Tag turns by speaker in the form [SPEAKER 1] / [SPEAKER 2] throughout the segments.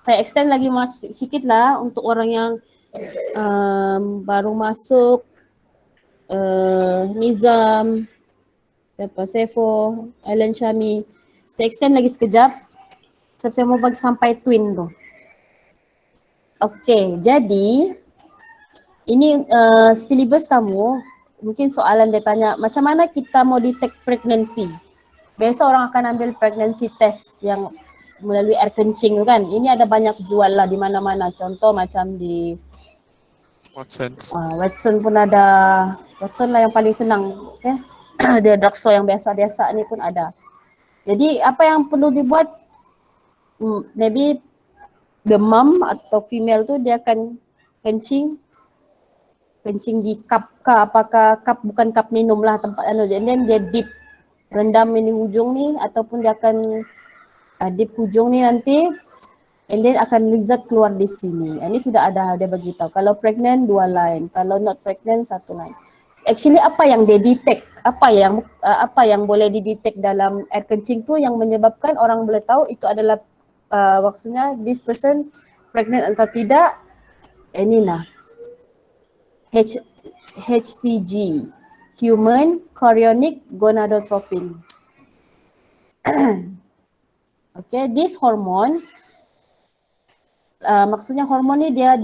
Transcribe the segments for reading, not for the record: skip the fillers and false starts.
[SPEAKER 1] Saya extend lagi sikit lah untuk orang yang baru masuk, Nizam, siapa, Sefo, Alan Syami. Saya extend lagi sekejap sebab saya mau bagi sampai twin tu. Okey, jadi ini silibus kamu, mungkin soalan dia tanya macam mana kita mau detect pregnancy. Biasa orang akan ambil pregnancy test yang melalui air kencing tu kan. Ini ada banyak jual lah di mana-mana. Contoh macam di Watson pun ada. Watson lah yang paling senang. Okay? Dia drugstore yang biasa-biasa ni pun ada. Jadi apa yang perlu dibuat, maybe the mom atau female tu dia akan kencing di cup ke, apakah cup, bukan cup minum lah tempat anu, dan dia dip, rendam ini hujung ni ataupun dia akan dip hujung ni nanti, and then akan result keluar di sini. Ini sudah ada dia beritahu. Kalau pregnant 2 line, kalau not pregnant 1 line. Actually apa yang dia detect, apa yang boleh didetect dalam air kencing tu yang menyebabkan orang boleh tahu itu adalah maksudnya this person pregnant atau tidak. Ini nah, HCG, human chorionic gonadotropin. Okay, this hormone, maksudnya hormon ni dia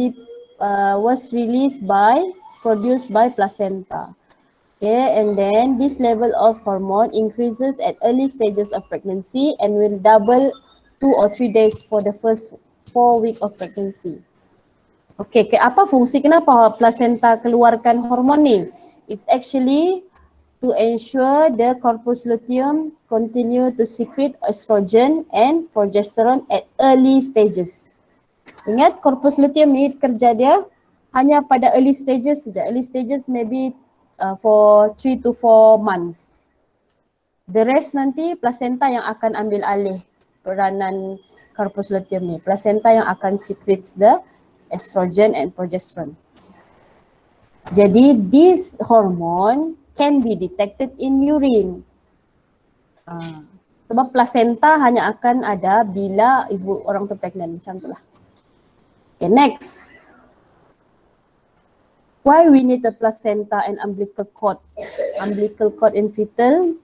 [SPEAKER 1] was produced by placenta. Okay, and then this level of hormone increases at early stages of pregnancy and will double 2 or 3 days for the first 4 weeks of pregnancy. Okay, apa fungsi, kenapa placenta keluarkan hormon ni? It's actually to ensure the corpus luteum continue to secrete estrogen and progesterone at early stages. Ingat, corpus luteum ni kerja dia hanya pada early stages saja. Early stages maybe for 3 to 4 months. The rest nanti placenta yang akan ambil alih peranan corpus luteum ni. Placenta yang akan secrete the estrogen and progesterone. Jadi this hormone can be detected in urine. Sebab placenta hanya akan ada bila ibu orang tu pregnant, macam tu lah. Okay, next. Why we need the placenta and umbilical cord? Umbilical cord in fetal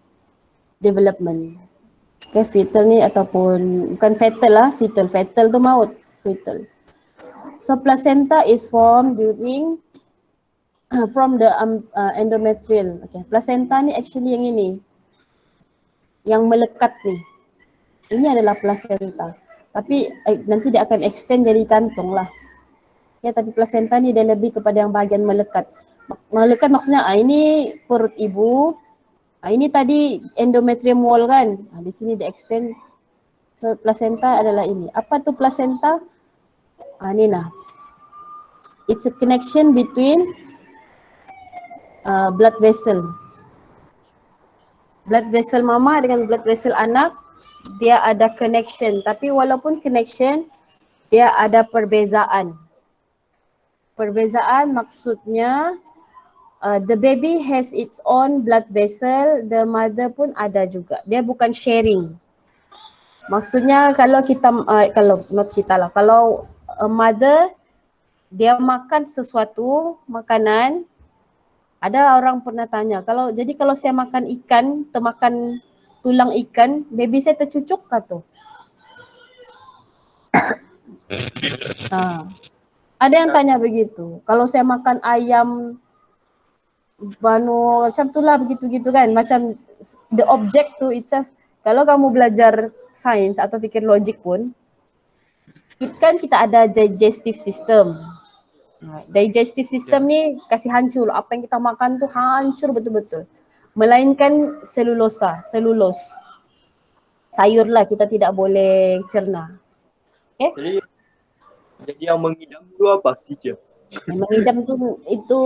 [SPEAKER 1] development. Okay, fetal ni ataupun bukan fetal lah, fetal. Fetal tu maut, fetal. So placenta is formed during from the endometrial. Okay, placenta ni actually yang ini, yang melekat ni. Ini adalah placenta. Tapi nanti dia akan extend jadi kantung lah. Ya, tapi placenta ni dia lebih kepada yang bahagian melekat. Melekat maksudnya ini perut ibu. Ini tadi endometrium wall kan. Di sini dia extend. So placenta adalah ini. Apa tu placenta? Ni nah. It's a connection between blood vessel. Blood vessel mama dengan blood vessel anak, dia ada connection. Tapi walaupun connection, dia ada perbezaan. Perbezaan maksudnya the baby has its own blood vessel, the mother pun ada juga. Dia bukan sharing. Maksudnya kalau kita, kalau not kita lah, kalau mother dia makan sesuatu makanan, ada orang pernah tanya, jadi kalau saya makan ikan, termakan tulang ikan, baby saya tercucuk kah tu? Ada yang tanya begitu. Kalau saya makan ayam banu macam tu lah, begitu-gitu kan. Macam the object to itself. Kalau kamu belajar sains atau fikir logik pun, kan kita ada digestive system. Digestive system ni kasih hancur. Apa yang kita makan tu hancur betul-betul. Melainkan selulus. Sayur lah kita tidak boleh cerna. Okay?
[SPEAKER 2] Jadi yang mengidam tu apa teacher?
[SPEAKER 1] Mengidam tu itu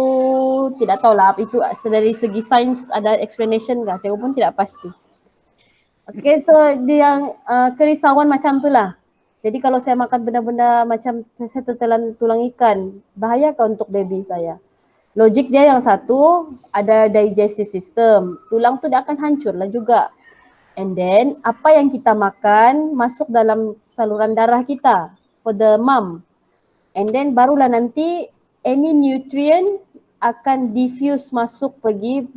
[SPEAKER 1] tidak tahu lah. Itu dari segi sains ada explanation kah? Cikgu pun tidak pasti. Okay, so dia yang kerisauan macam tu lah. Jadi kalau saya makan benda-benda macam saya tertelan tulang ikan, bahayakah untuk baby saya? Logik dia yang satu, ada digestive system. Tulang tu dia akan hancur lah juga. And then apa yang kita makan masuk dalam saluran darah kita. for the mom. And then barulah nanti any nutrient akan diffuse masuk pergi,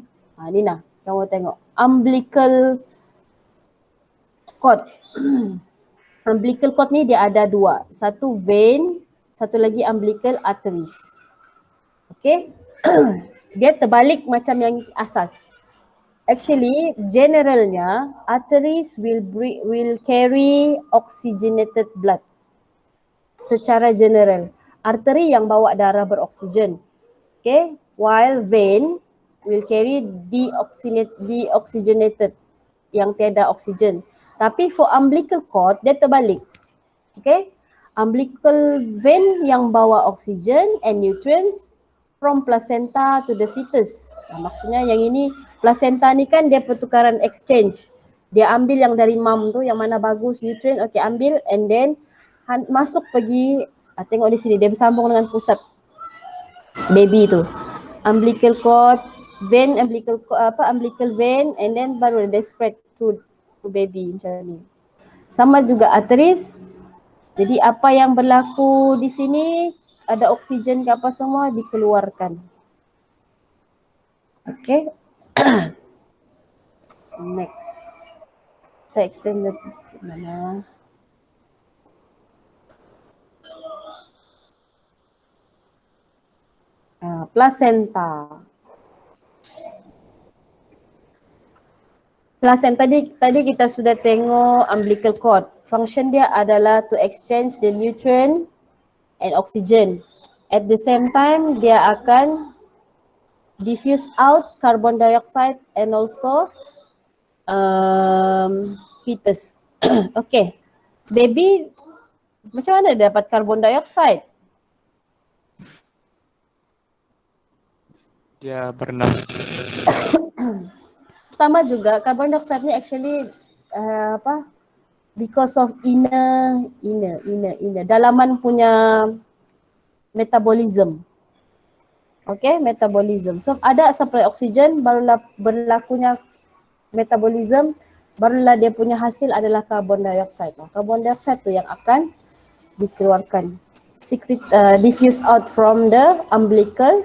[SPEAKER 1] ni nah, kamu tengok, umbilical cord. Umbilical cord ni dia ada dua, satu vein, satu lagi umbilical arteries. Okay, dia terbalik macam yang asas. Actually, generalnya arteries will carry oxygenated blood. Secara general, arteri yang bawa darah beroksigen. Okay, while vein will carry deoxygenated yang tiada oksigen. Tapi for umbilical cord dia terbalik. Okay, umbilical vein yang bawa oksigen and nutrients from placenta to the fetus. Maksudnya yang ini placenta ni kan dia pertukaran exchange. Dia ambil yang dari mom tu yang mana bagus nutrient, okay ambil and then masuk pergi, tengok di sini dia bersambung dengan pusat baby tu. Umbilical cord, vein, umbilical vein and then baru dia spread to baby macam ni. Sama juga arteries. Jadi apa yang berlaku di sini, ada oksigen ke apa semua dikeluarkan. Okay. Next. Saya extend lagi sikit mana. Placenta. Placenta tadi kita sudah tengok umbilical cord. Function dia adalah to exchange the nutrient and oxygen. At the same time, dia akan diffuse out carbon dioxide and also fetus. Okay, baby macam mana dia dapat carbon dioxide?
[SPEAKER 3] Dia bernafas.
[SPEAKER 1] Sama juga carbon dioxide ni actually because of inner dalaman punya metabolism. Okay, metabolism. So ada supply oksigen barulah berlakunya metabolism, barulah dia punya hasil adalah carbon dioxide. Carbon dioxide tu yang akan dikeluarkan, diffuse out from the umbilical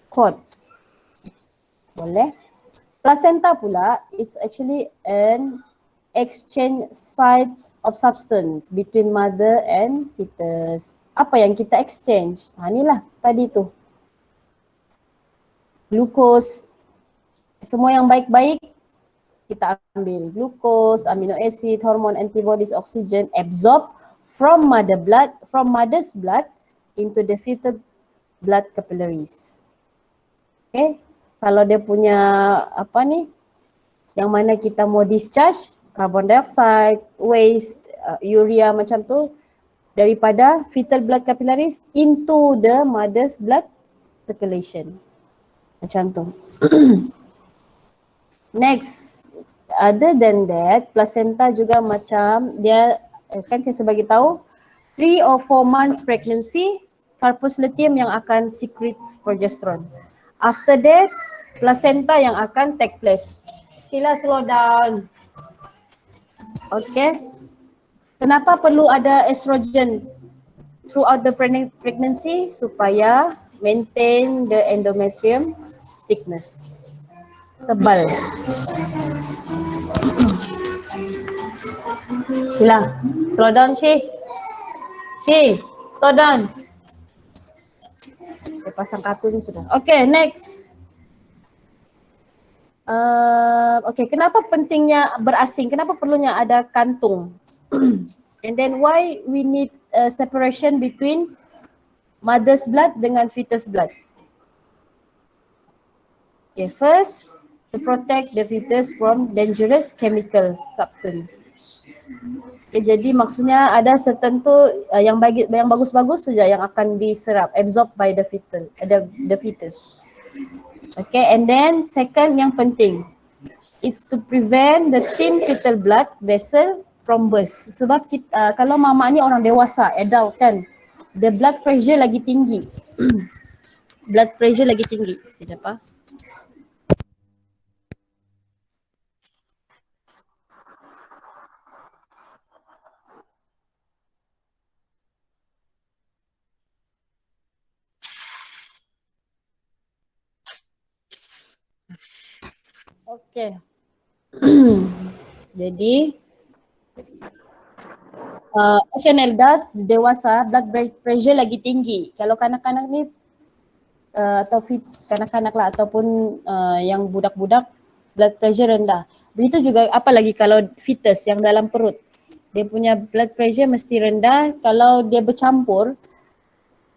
[SPEAKER 1] cord. Boleh. Placenta pula, it's actually an exchange site of substance between mother and fetus. Apa yang kita exchange? Inilah tadi tu. Glukos, semua yang baik-baik kita ambil. Glukos, amino acid, hormone, antibodies, oxygen absorb from mother's blood into the fetal blood capillaries. Okay. Kalau dia punya yang mana kita mau discharge, carbon dioxide, waste, urea macam tu daripada fetal blood capillaries into the mother's blood circulation. Macam tu. Next, other than that, placenta juga macam dia kan saya sebagai tahu 3 or 4 months pregnancy, corpus luteum yang akan secretes progesterone. After that, placenta yang akan take place. Sila slow down. Okay. Kenapa perlu ada estrogen throughout the pregnancy? Supaya maintain the endometrium thickness. Tebal. Sila, slow down Shi. Shi, slow down. Saya pasang kartun sudah. Okay, next. Okay, kenapa pentingnya berasing? Kenapa perlunya ada kantung? And then why we need separation between mother's blood dengan fetus blood? Okay, first to protect the fetus from dangerous chemical substance. Okay, jadi maksudnya ada certain tu yang bagus-bagus saja yang akan diserap, absorbed by the fetus. Okay, and then second yang penting, it's to prevent the thin fetal blood vessel from burst. Sebab kita, kalau mama ni orang dewasa, adult kan, the blood pressure lagi tinggi. Blood pressure lagi tinggi. Sekejap apa? Okey. Jadi as an adult, dewasa, blood pressure lagi tinggi. Kalau kanak-kanak ni atau kanak-kanak lah ataupun yang budak-budak, blood pressure rendah. Begitu juga apalagi kalau fetus yang dalam perut. Dia punya blood pressure mesti rendah. Kalau dia bercampur,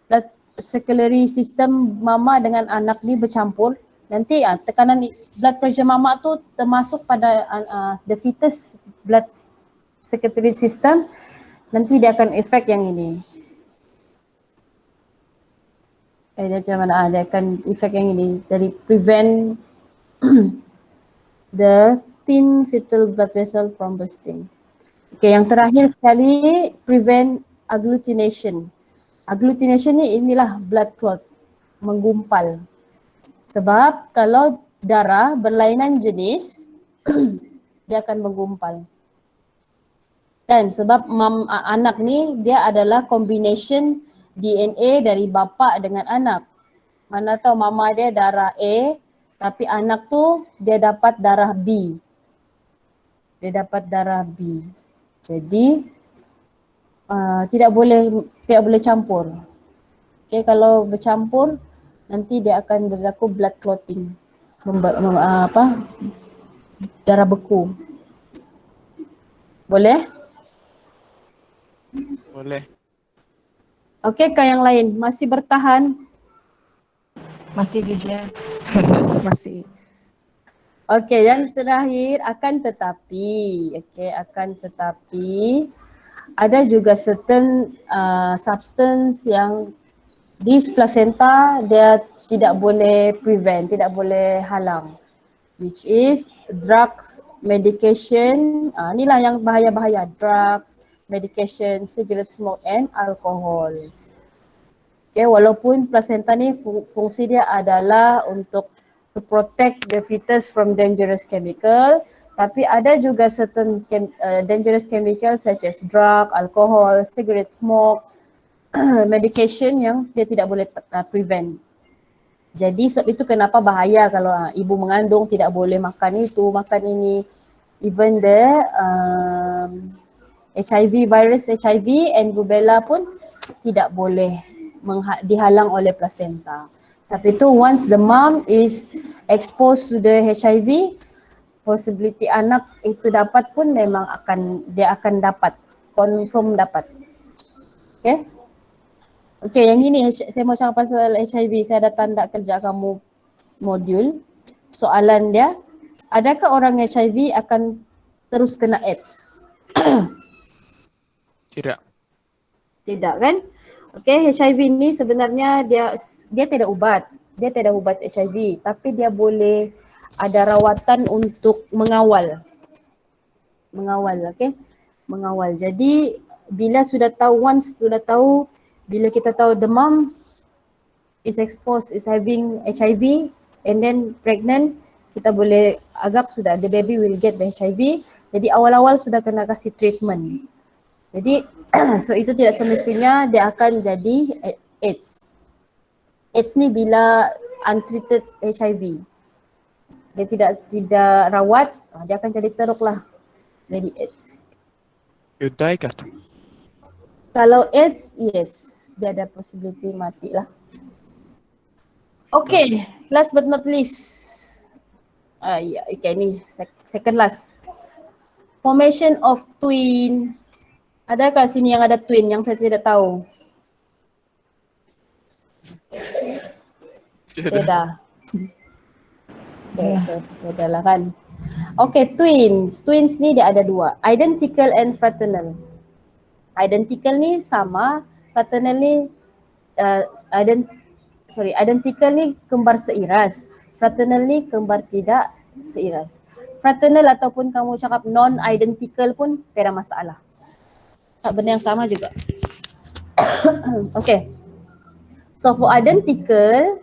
[SPEAKER 1] blood circulatory system mama dengan anak ni bercampur, nanti tekanan blood pressure mama tu termasuk pada the fetus blood circulatory system, nanti dia akan efek yang ini. Dia macam mana? Dia akan efek yang ini dari prevent the thin fetal blood vessel from bursting. Okay, yang terakhir sekali prevent agglutination. Agglutination ni inilah blood clot, menggumpal. Sebab kalau darah berlainan jenis dia akan menggumpal. Kan sebab anak ni dia adalah combination DNA dari bapa dengan anak. Mana tahu mama dia darah A tapi anak tu dia dapat darah B. Dia dapat darah B. Jadi tidak boleh campur. Okay, kalau bercampur nanti dia akan berlaku blood clotting. Darah beku. Boleh?
[SPEAKER 3] Boleh.
[SPEAKER 1] Okey, yang lain masih bertahan?
[SPEAKER 4] Masih Dija. Masih.
[SPEAKER 1] Okey, yang terakhir akan tetapi ada juga certain substance yang this placenta dia tidak boleh prevent, tidak boleh halang, which is drugs, medication, inilah yang bahaya-bahaya, drugs, medication, cigarette smoke and alcohol. Okay, walaupun placenta ni fungsi dia adalah untuk to protect the fetus from dangerous chemical, tapi ada juga certain dangerous chemical such as drug, alcohol, cigarette smoke, medication yang dia tidak boleh prevent. Jadi sebab itu kenapa bahaya kalau ibu mengandung tidak boleh makan itu, makan ini. Even the HIV virus, HIV and rubella pun tidak boleh dihalang oleh placenta. Tapi itu once the mom is exposed to the HIV, possibility anak itu dapat pun memang dia akan dapat, confirm dapat. Okay? Okay, yang ini saya mau cakap pasal HIV. Saya ada tanda kerja kamu modul. Soalan dia, adakah orang HIV akan terus kena AIDS?
[SPEAKER 3] Tidak.
[SPEAKER 1] Tidak kan? Okay, HIV ni sebenarnya dia tidak ubat. Dia tidak ubat HIV, tapi dia boleh ada rawatan untuk mengawal. Mengawal, okay? Mengawal. Jadi bila sudah tahu, bila kita tahu the mom is exposed, is having HIV and then pregnant, kita boleh agak sudah the baby will get the HIV. Jadi awal-awal sudah kena kasih treatment. Jadi so itu tidak semestinya dia akan jadi AIDS. AIDS ni bila untreated HIV. Dia tidak rawat, dia akan jadi teruk lah. Jadi AIDS.
[SPEAKER 3] You die kah tu?
[SPEAKER 1] Kalau AIDS, yes, dia ada possibility mati lah. Okay, last but not least. Okay, ni second last. Formation of twin. Adakah sini yang ada twin yang saya tidak tahu? Tidak. Tidak lah kan. Okay, twins. Twins ni dia ada dua. Identical and fraternal. Identical ni sama. Fraternal ni identical ni kembar seiras. Fraternal ni kembar tidak seiras. Fraternal ataupun kamu cakap non-identical pun tidak masalah. Tak benda yang sama juga. Okay. So for identical,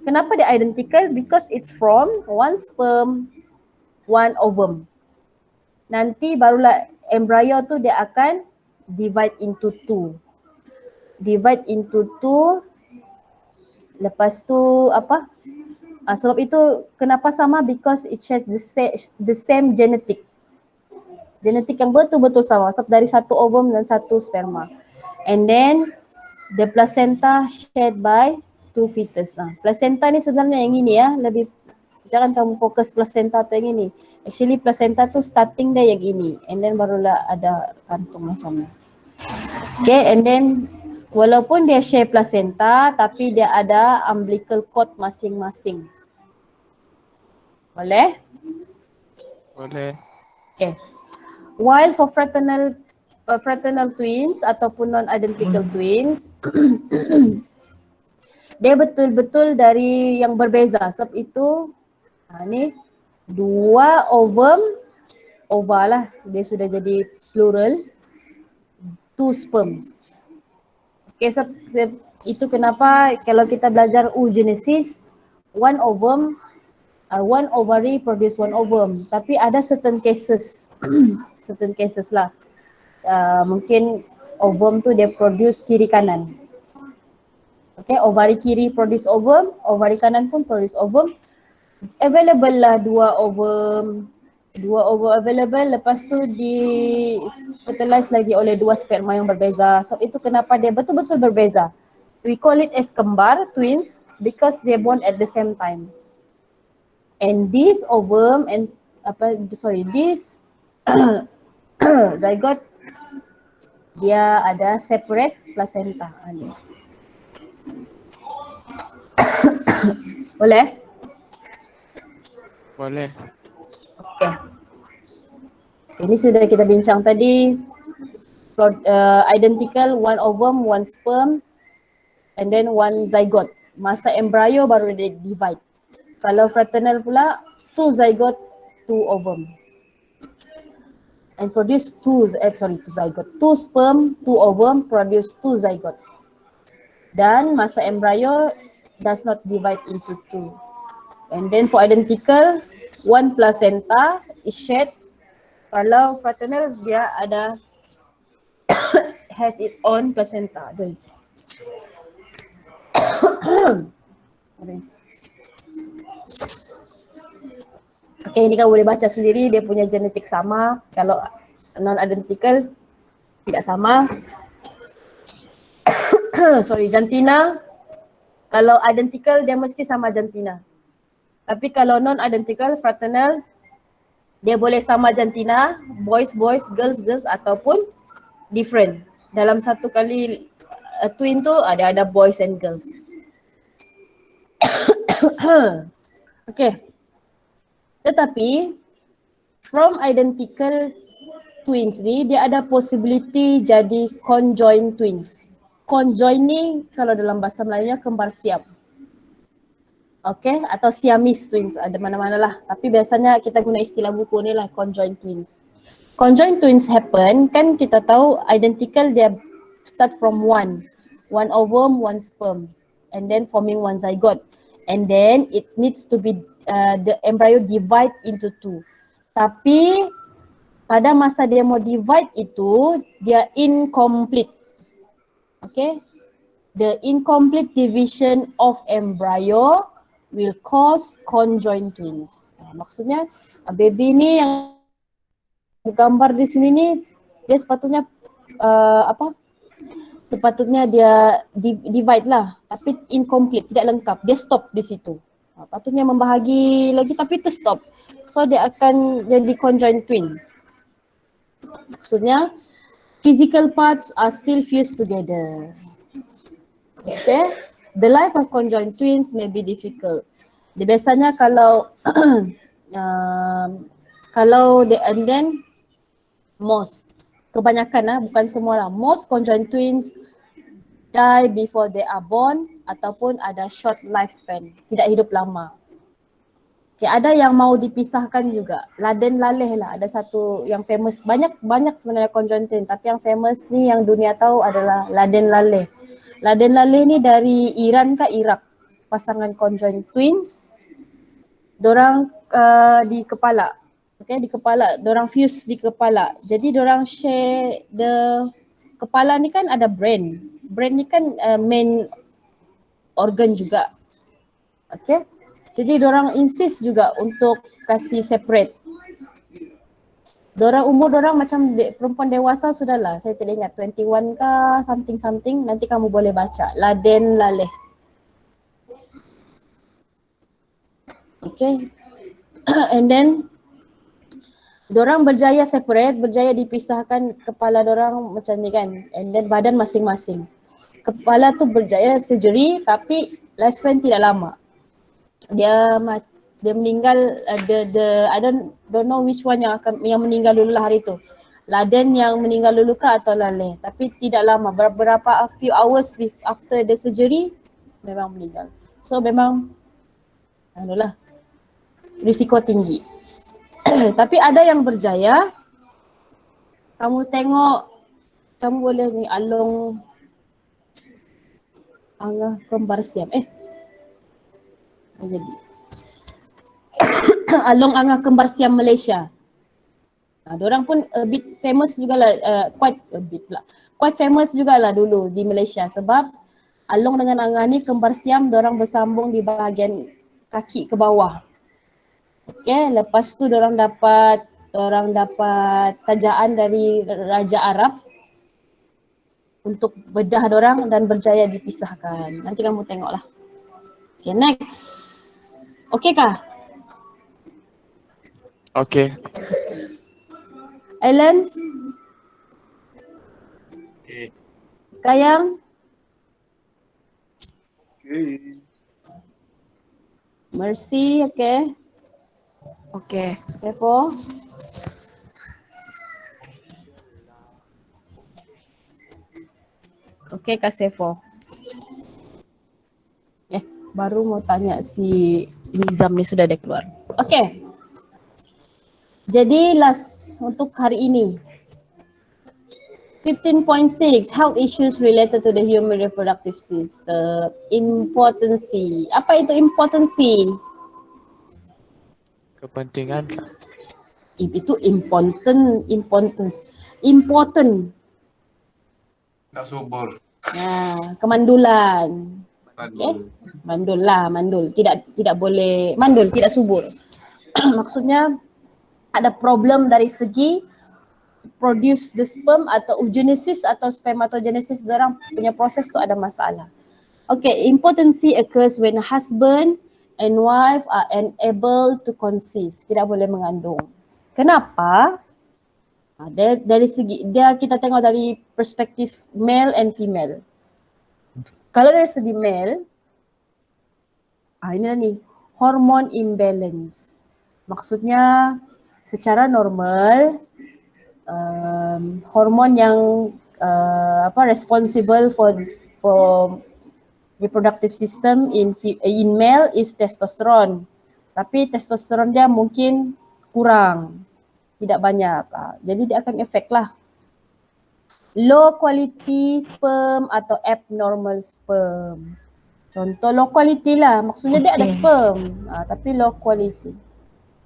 [SPEAKER 1] kenapa dia identical? Because it's from one sperm, one ovum. Nanti barulah embryo tu dia akan divide into two. Divide into two. Lepas tu apa? Sebab itu kenapa sama? Because it shares the same genetic. Genetik yang betul-betul sama. Sebab dari satu ovum dan satu sperma. And then the placenta shared by two fetus. Placenta ni sebenarnya yang ini ya, lebih jangan kamu fokus placenta atau yang ini. Actually placenta tu starting dia yang ini, and then barulah ada kantung macam ni. Okay, and then walaupun dia share placenta, tapi dia ada umbilical cord masing-masing. Boleh?
[SPEAKER 3] Boleh.
[SPEAKER 1] Okay. While for fraternal twins ataupun non-identical twins, dia betul-betul dari yang berbeza. Sebab itu, ni dua ovum, ova lah, dia sudah jadi plural, two sperms. Okay, itu kenapa kalau kita belajar oogenesis, one ovum, one ovary produce one ovum. Tapi ada certain cases, certain cases lah. Mungkin ovum tu dia produce kiri kanan. Okay, ovary kiri produce ovum, ovary kanan pun produce ovum. Available lah dua ovum available, lepas tu di fertilize lagi oleh dua sperma yang berbeza. So itu kenapa dia betul-betul berbeza. We call it as kembar, twins, because they born at the same time. And this ovum and this zygote, dia ada separate placenta. Boleh?
[SPEAKER 3] Boleh.
[SPEAKER 1] Okay. Ini sudah kita bincang tadi. Identical, one ovum, one sperm, and then one zygote. Masa embryo baru dia divide. Kalau fraternal pula, two zygote, two ovum. And produce two zygote. Two sperm, two ovum, produce two zygote. Dan masa embryo does not divide into two. And then for identical, one placenta is shared. Kalau fraternal dia ada has its own placenta. Okay, ini kan boleh baca sendiri, dia punya genetik sama. Kalau non-identical tidak sama. Jantina. Kalau identical dia mesti sama jantina. Tapi kalau non-identical, fraternal, dia boleh sama jantina, boys, girls, ataupun different. Dalam satu kali twin tu ada boys and girls. Okay. Tetapi from identical twins ni, dia ada possibility jadi conjoined twins. Conjoined ni kalau dalam bahasa Melayunya kembar siam. Okay, atau Siamese twins, ada mana-mana lah. Tapi biasanya kita guna istilah buku ni lah, conjoined twins. Conjoined twins happen, kan kita tahu identical dia start from one ovum, one sperm, and then forming one zygote. And then it needs to be, the embryo divide into two. Tapi pada masa dia mau divide itu, dia incomplete. Okay, the incomplete division of embryo will cause conjoined twins. Maksudnya baby ni yang gambar di sini ni, dia sepatutnya sepatutnya dia divide lah, tapi incomplete, tidak lengkap, dia stop di situ. Patutnya membahagi lagi tapi terstop. So dia akan jadi conjoined twin. Maksudnya physical parts are still fused together. Okay. The life of conjoined twins may be difficult. Biasanya kalau and then most, kebanyakan bukan semua lah, most conjoined twins die before they are born ataupun ada short lifespan, tidak hidup lama. Okay, ada yang mau dipisahkan juga. Laden Laleh lah, ada satu yang famous, banyak sebenarnya conjoined twin, tapi yang famous ni yang dunia tahu adalah Laden Laleh. Laden Laleh ni dari Iran ke Iraq, pasangan conjoined twins. Dorang di kepala, okay, di kepala, dorang fuse di kepala. Jadi dorang share the kepala ni kan ada brain. Brain ni kan main organ juga. Okay. Jadi dorang insist juga untuk kasih separate. Umur dorang macam perempuan dewasa sudahlah. Saya tidak ingat 21 kah something. Nanti kamu boleh baca. Laden Laleh. Okay. And then dorang berjaya separate, berjaya dipisahkan kepala dorang macam ni kan. And then badan masing-masing. Kepala tu berjaya surgery tapi lifespan tidak lama. Dia meninggal I don't know which one yang meninggal dulu lah hari tu. Laden yang meninggal dulu ke atau Laleh, tapi tidak lama, beberapa few hours after the surgery memang meninggal. So memang anulah risiko tinggi. Tapi ada yang berjaya. Kamu tengok, kamu boleh ni Along Angah Kembar Siam. Jadi Along Angah Kembar Siam Malaysia. Diorang pun a bit famous jugalah, quite famous jugalah dulu di Malaysia sebab Along dengan Angah ni kembar siam, diorang bersambung di bahagian kaki ke bawah. Okay, lepas tu diorang dapat tajaan dari Raja Arab untuk bedah diorang dan berjaya dipisahkan. Nanti kamu tengoklah. Okay, next. Okay kah?
[SPEAKER 3] Okay.
[SPEAKER 1] Alan?
[SPEAKER 2] Okay.
[SPEAKER 1] Kayang?
[SPEAKER 2] Okay.
[SPEAKER 1] Mercy, okay.
[SPEAKER 4] Okay.
[SPEAKER 1] Tepo? Okay, Kak Sefo. Baru mau tanya si Nizam ni sudah ada keluar. Okay. Jadi last untuk hari ini. 15.6 health issues related to the human reproductive system. Importancy. Apa itu importancy?
[SPEAKER 3] Kepentingan kah?
[SPEAKER 1] Itu important.
[SPEAKER 5] Tak subur.
[SPEAKER 1] Kemandulan. Okay. Mandul. Tidak boleh mandul, tidak subur. Maksudnya ada problem dari segi produce the sperm atau oogenesis atau spermatogenesis, orang punya proses tu ada masalah. Okay, impotency occurs when husband and wife are unable to conceive, tidak boleh mengandung. Kenapa? Dari segi kita tengok dari perspektif male and female. Kalau dari segi male, ini nih hormone imbalance. Maksudnya secara normal hormon yang responsible for reproductive system in male is testosterone. Tapi testosteron dia mungkin kurang, tidak banyak. Jadi dia akan efek lah. Low quality sperm atau abnormal sperm. Contoh low quality lah, maksudnya dia ada sperm tapi low quality.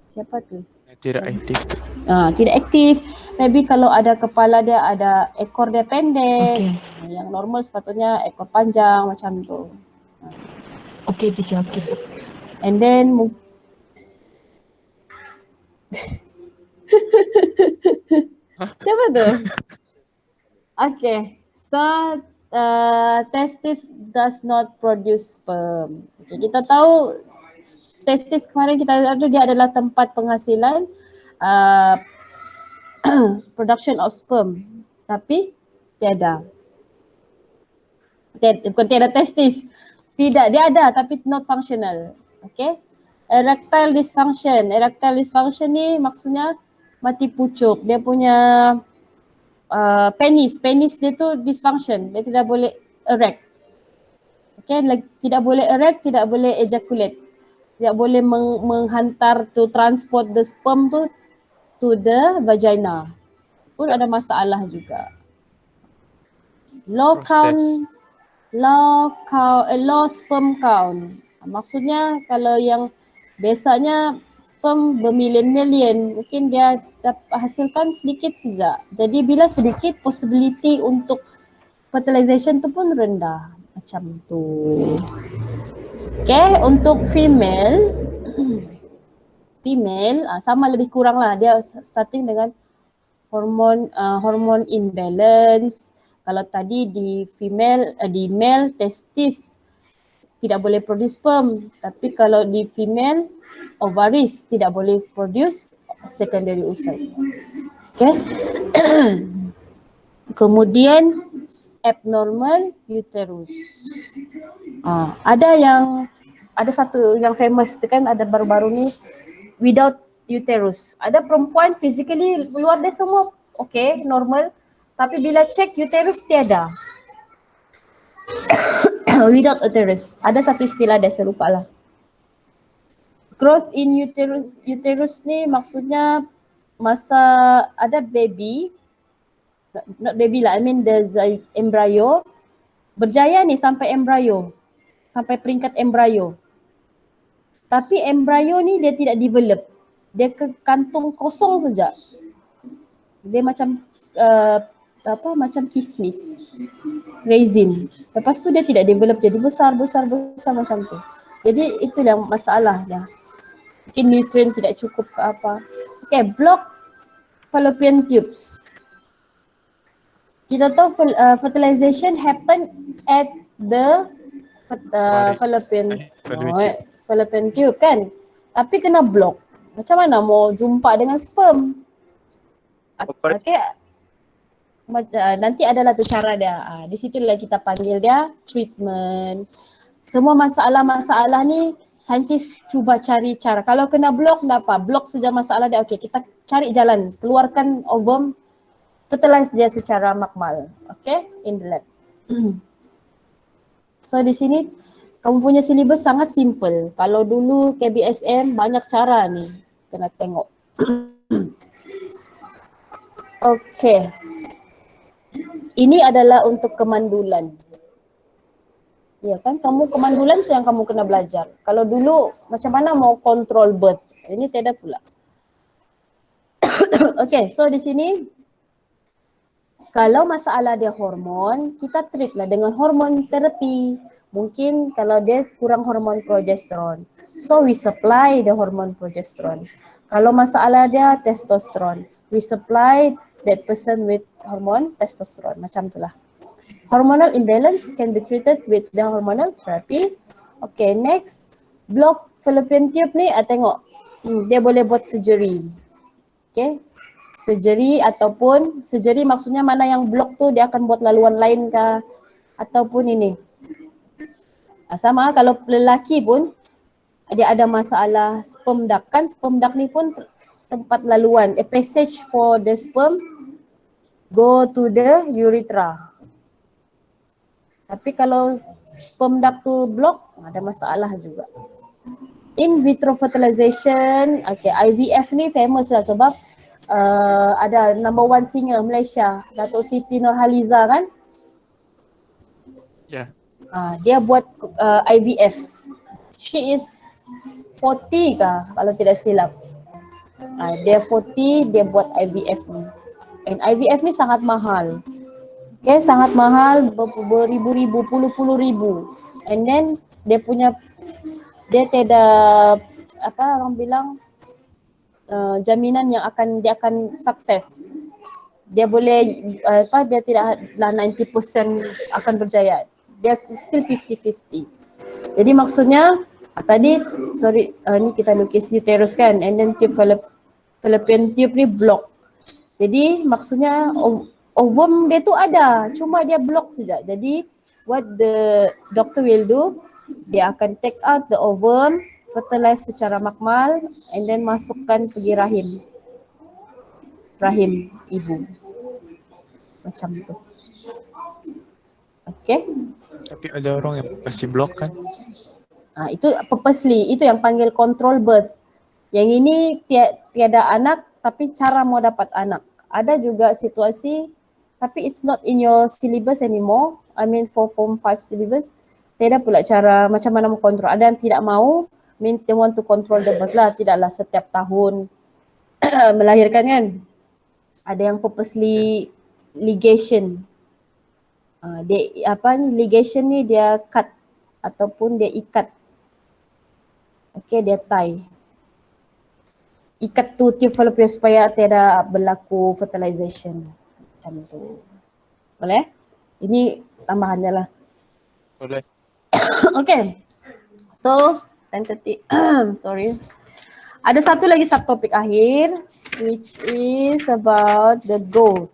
[SPEAKER 1] Siapa tu?
[SPEAKER 3] Tidak aktif.
[SPEAKER 1] Tidak aktif. Tapi kalau ada kepala dia, ada ekor dia pendek. Yang normal sepatutnya ekor panjang macam tu.
[SPEAKER 4] Okay, teacher. Okay.
[SPEAKER 1] And then siapa tu? Okay. So testis does not produce sperm. Okay, kita tahu testis kemarin kita ada, dia adalah tempat penghasilan production of sperm, tapi bukan tiada testis, tidak, dia ada tapi not functional. Okay, erectile dysfunction ni maksudnya mati pucuk, dia punya penis dia tu dysfunction, dia tidak boleh erect. Okay, tidak boleh erect, tidak boleh ejaculate, tidak boleh menghantar to transport the sperm tu to the vagina. Pun ada masalah juga. Low sperm count. Maksudnya kalau yang biasanya sperm bermilion-milion, mungkin dia dapat hasilkan sedikit saja. Jadi bila sedikit, possibility untuk fertilization tu pun rendah. Macam tu. Okay, untuk female sama lebih kurang lah, dia starting dengan hormon imbalance. Kalau tadi di di male testis tidak boleh produce sperm, tapi kalau di female ovaries tidak boleh produce secondary oocyte. Okay. Kemudian abnormal uterus. Ada satu yang famous tu kan, ada baru-baru ni without uterus. Ada perempuan physically luar dia semua okay, normal, tapi bila check uterus tiada. Without uterus. Ada satu istilah dia, saya lupa lah. Growth in uterus ni maksudnya masa ada baby, not baby lah, I mean there's a embryo, berjaya ni sampai embryo, sampai peringkat embryo. Tapi embryo ni dia tidak develop, dia ke kantung kosong saja. Dia macam macam kismis, raisin. Lepas tu dia tidak develop jadi besar macam tu. Jadi itu yang masalah dia. Mungkin nutrien tidak cukup ke apa. Okay, block fallopian tubes. Kita tahu fertilization happen at the fallopian tube kan. Tapi kena block. Macam mana mau jumpa dengan sperm? Okay. Nanti adalah tu cara dia. Di situ lah kita panggil dia treatment. Semua masalah-masalah ni saintis cuba cari cara. Kalau kena block tak apa, block saja masalah dia. Okay, kita cari jalan, keluarkan ovum, fertilize dia secara makmal. Okay, in the lab. So di sini kamu punya silibus sangat simple. Kalau dulu KBSM banyak cara ni, kena tengok. Okay. Ini adalah untuk kemandulan. Ya kan, kamu kemandulan yang kamu kena belajar. Kalau dulu macam mana mau kontrol birth, ini tidak pula. Okay, so di sini kalau masalah dia hormon, kita treat lah dengan hormon terapi. Mungkin kalau dia kurang hormon progesteron, so we supply the hormon progesteron. Kalau masalah dia testosteron, we supply that person with hormon testosteron, macam itulah. Hormonal imbalance can be treated with the hormonal therapy. Okay, next, block fallopian tube ni, tengok, dia boleh buat surgery. Okay, surgery ataupun surgery maksudnya mana yang block tu dia akan buat laluan lain kah, ataupun ini. Sama kalau lelaki pun dia ada masalah sperm duct kan, sperm duct ni pun tempat laluan, a passage for the sperm go to the urethra. Tapi kalau sperm duct tu block, ada masalah juga. In vitro fertilization, okay, IVF ni famous lah sebab ada number one singer Malaysia, Datuk Siti Nurhaliza kan?
[SPEAKER 3] Ya.
[SPEAKER 1] Dia buat IVF. She is 40 kah kalau tidak silap. Dia 40, dia buat IVF ni. And IVF ni sangat mahal. Okay, sangat mahal, beribu-ribu, puluh-puluh ribu. And then dia tidak orang bilang jaminan yang dia akan sukses. Dia boleh dia tidaklah 90% akan berjaya. Dia still 50-50. Jadi maksudnya tadi ni kita lukis uterus kan, and then fallopian tube ni block. Jadi maksudnya ovum dia tu ada, cuma dia block saja. Jadi what the doctor will do, dia akan take out the ovum, fertilize secara makmal, and then masukkan pergi rahim ibu. Macam tu. Okay.
[SPEAKER 3] Tapi ada orang yang pasti block kan?
[SPEAKER 1] Itu purposely, itu yang panggil control birth. Yang ini tiada anak tapi cara mau dapat anak. Ada juga situasi tapi it's not in your syllabus anymore. I mean for form 5 syllabus. Tiada pula cara macam mana mau kontrol. Ada yang tidak mau, means they want to control the birth lah. Tidaklah setiap tahun melahirkan kan. Ada yang purposely ligation. Ligation ni dia cut ataupun dia ikat Okay, dia tie. Ikat tu tube fallopian supaya tiada berlaku fertilization. Macam tu. Boleh? Ini tambahannya lah.
[SPEAKER 3] Boleh.
[SPEAKER 1] Okay. So, 10:30. Sorry. Ada satu lagi subtopik akhir which is about the growth.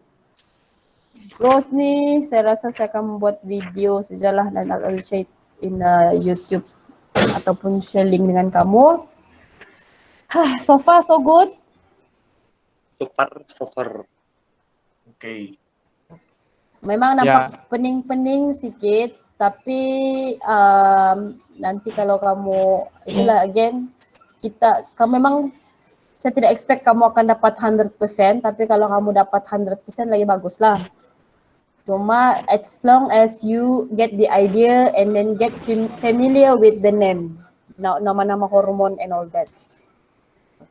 [SPEAKER 1] Growth ni saya rasa saya akan membuat video sajalah dan akan share in YouTube ataupun share link dengan kamu. So far so good.
[SPEAKER 2] So far.
[SPEAKER 5] Okay.
[SPEAKER 1] Memang nampak pening-pening sikit tapi nanti kalau kamu itulah again memang saya tidak expect kamu akan dapat 100% tapi kalau kamu dapat 100% lagi baguslah. Cuma as long as you get the idea and then get familiar with the name, nama-nama hormon and all that.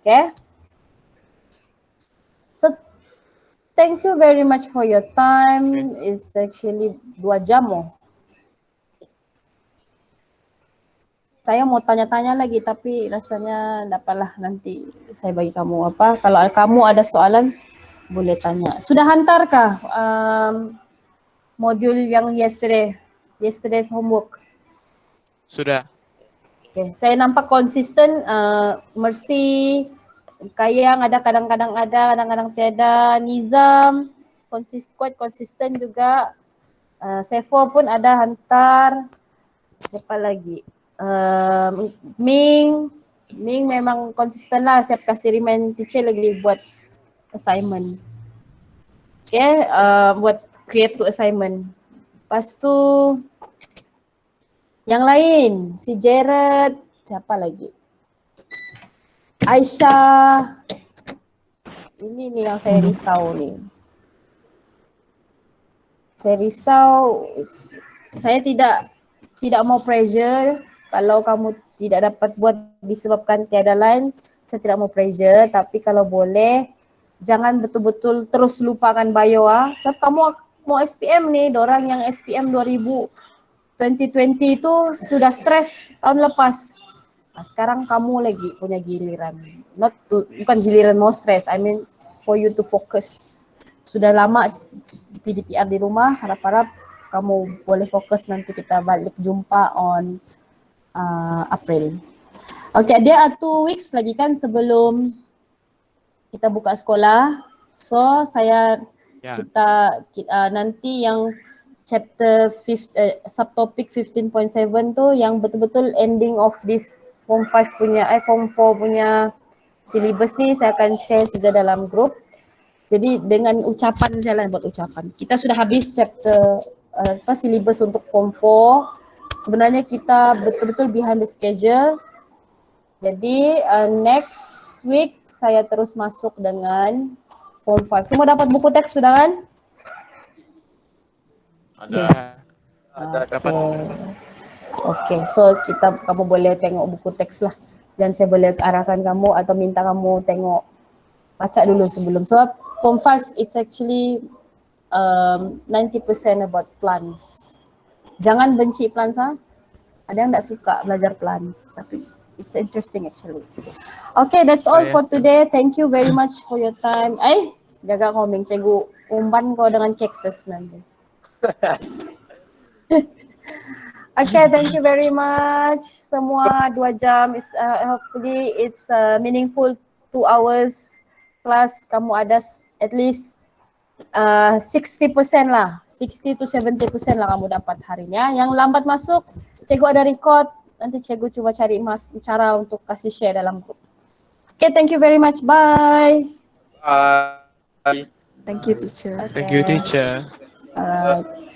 [SPEAKER 1] Okay? So thank you very much for your time. It's actually 2 jam oh. Saya mau tanya-tanya lagi tapi rasanya dapatlah nanti saya bagi kamu apa. Kalau kamu ada soalan boleh tanya. Sudah hantarkah modul yang yesterday's homework?
[SPEAKER 3] Sudah.
[SPEAKER 1] Okay. Saya nampak konsisten, Mercy, Kayang ada kadang-kadang tiada, Nizam quite konsisten juga, Sefo pun ada hantar, siapa lagi? Ming memang konsisten lah, siap kasih remind teacher lagi buat assignment. Okay, buat create to assignment. Lepas tu yang lain, si Jared, siapa lagi? Aisyah. Ini nih yang saya risau nih. Saya risau, saya tidak mau pressure. Kalau kamu tidak dapat buat disebabkan tiada line, saya tidak mau pressure. Tapi kalau boleh, jangan betul-betul terus lupakan bio ah. Sebab kamu mau SPM nih, dorang yang SPM 2020 itu sudah stres tahun lepas. Nah, sekarang kamu lagi punya giliran. Bukan giliran mau stres, I mean for you to focus. Sudah lama PDPR di rumah, harap-harap kamu boleh fokus, nanti kita balik jumpa on April. Okay, dia 2 weeks lagi kan sebelum kita buka sekolah. So saya kita nanti yang chapter subtopic 15.7 tu yang betul-betul ending of this form 5 punya form 4 punya syllabus ni saya akan share saja dalam group. Jadi dengan ucapan saya lah buat ucapan. Kita sudah habis chapter syllabus untuk form 4. Sebenarnya kita betul-betul behind the schedule. Jadi next week saya terus masuk dengan form 5. Semua dapat buku teks sudah kan?
[SPEAKER 5] Ada.
[SPEAKER 3] Dapat.
[SPEAKER 1] Okay, so kamu boleh tengok buku teks lah. Dan saya boleh arahkan kamu atau minta kamu tengok, baca dulu sebelum. So form 5 it's actually 90% about plants. Jangan benci plants ha. Ada yang tak suka belajar plants, tapi it's interesting actually. Okay, that's all for today. Thank you very much for your time. Jaga komeng, cikgu umpan kau dengan cactus nanti. Okay, thank you very much. Semua 2 jam. Hopefully it's meaningful 2 hours class. Kamu ada at least 60% lah, 60 to 70% lah kamu dapat harinya. Yang lambat masuk, cikgu ada record. Nanti cikgu cuba cari cara untuk kasih share dalam group. Okay, thank you very much. Bye.
[SPEAKER 2] Bye.
[SPEAKER 4] Thank you, teacher.
[SPEAKER 1] Okay.
[SPEAKER 3] Thank you, teacher.
[SPEAKER 1] Alright.